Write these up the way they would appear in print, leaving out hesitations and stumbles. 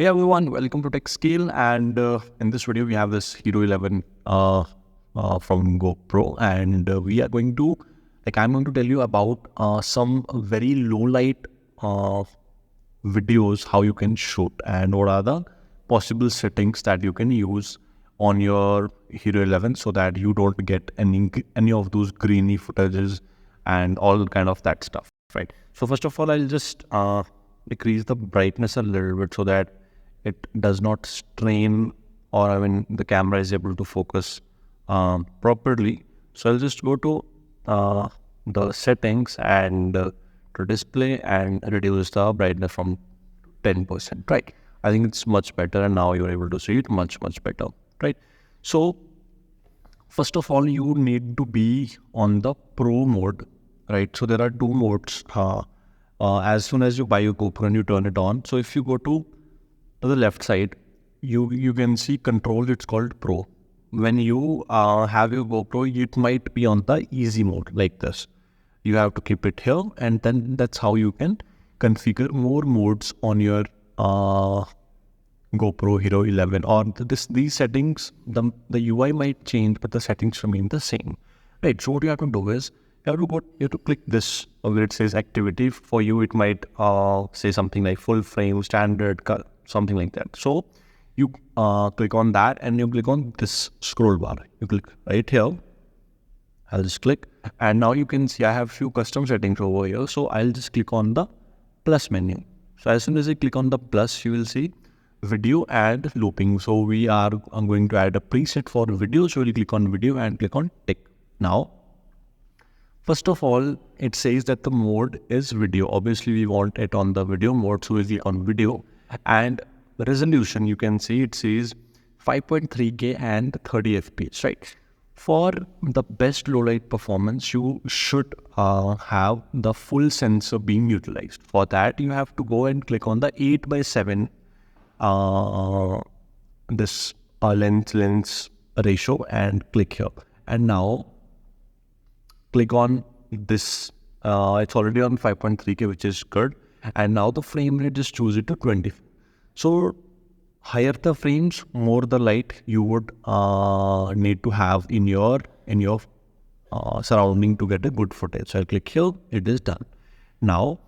Hey everyone, welcome to Tech Scale, and in this video we have this Hero 11 from GoPro, and we are going to, I'm going to tell you about some very low light videos, how you can shoot and what are the possible settings that you can use on your Hero 11 so that you don't get any of those grainy footages and all kind of that stuff, right? So first of all, I'll just decrease the brightness a little bit so that it does not strain, or the camera is able to focus properly. So I'll just go to the settings and to display and reduce the brightness from 10%, right? I think it's much better, and now you're able to see it much better, right? So first of all, you need to be on the pro mode, right? So there are two modes. As soon as you buy your GoPro and you turn it on, so if you go to the left side, you can see control. It's called Pro. When you have your GoPro, it might be on the easy mode like this. You have to keep it here, and then that's how you can configure more modes on your GoPro Hero 11. Or these settings, the UI might change, but the settings remain the same, right? So what you have to do is you have to click this where it says activity. For you, it might say something like full frame, standard, something like that. So you click on that and you click on this scroll bar. You click right here. I'll just click, and now you can see I have few custom settings over here. So I'll just click on the plus menu. So as soon as you click on the plus, you will see video and looping. So I'm going to add a preset for video. So we'll click on video and click on tick. Now, first of all, it says that the mode is video. Obviously, we want it on the video mode, so we'll click on video. And the resolution, you can see it says 5.3K and 30 FPS, right? For the best low light performance, you should have the full sensor being utilized. For that, you have to go and click on the 8:7 this lens ratio and click here. And now click on this. It's already on 5.3K, which is good. And now the frame rate, just choose it to 20. So higher the frames, more the light you would need to have in your surrounding to get a good footage. So I'll click here. It is done. Now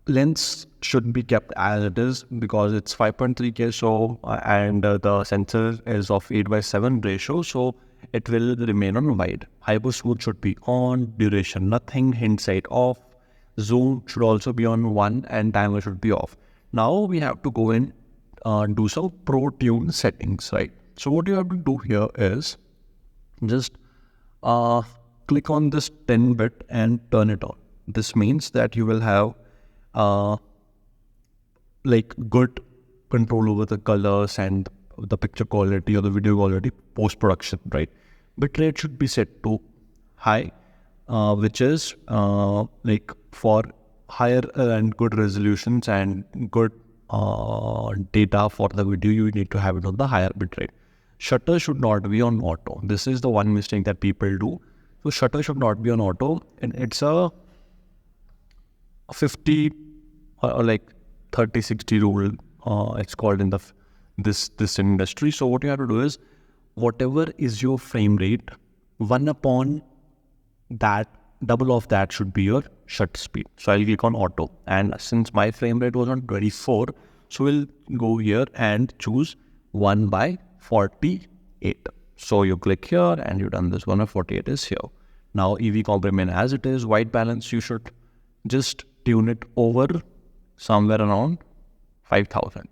lens should be kept as it is because it's 5.3K. So and the sensor is of 8:7 ratio. So it will remain on wide. Hyper smooth should be on, duration nothing, hindsight off, zoom should also be on 1, and timer should be off. Now we have to go in do some pro tune settings, right? So what you have to do here is just click on this 10-bit and turn it on. This means that you will have good control over the colors and the picture quality or the video quality post-production, right? Bitrate should be set to high, which is for higher and good resolutions and good data for the video, you need to have it on the higher bitrate. Shutter should not be on auto. This is the one mistake that people do. So shutter should not be on auto, and it's a 50 or 30-60 rule. It's called in this industry. So what you have to do is, whatever is your frame rate, 1 upon that, double of that should be your shutter speed. So I'll click on auto, and since my frame rate was on 24, so we'll go here and choose 1/48. So you click here and you've done this. 1/48 is here. Now EV comp remain as it is. White balance, you should just tune it over somewhere around 5,000,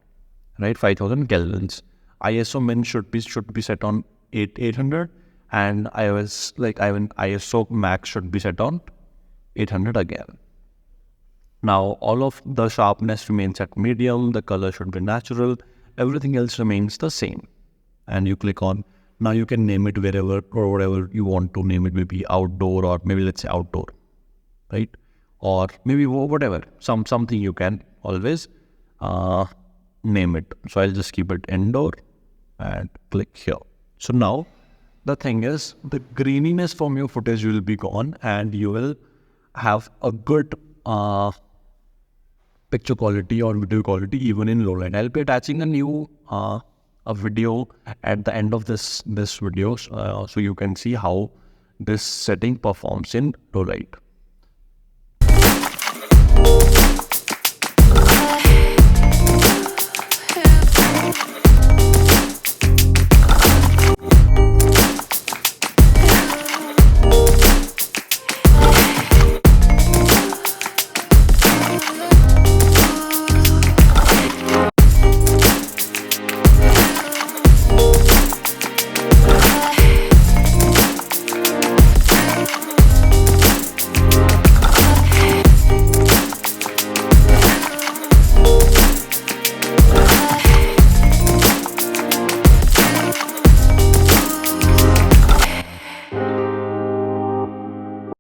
right? 5,000 kelvins. ISO min should be set on 800, and ISO max should be set on 800 again. Now all of the sharpness remains at medium, the color should be natural, everything else remains the same. And you click on, now you can name it wherever or whatever you want to name it, maybe outdoor, or maybe let's say outdoor, right? Or maybe whatever, something you can always name it. So I'll just keep it indoor and click here. So now the thing is, the graininess from your footage will be gone, and you will have a good picture quality or video quality even in low light. I'll be attaching a new a video at the end of this video, so you can see how this setting performs in low light.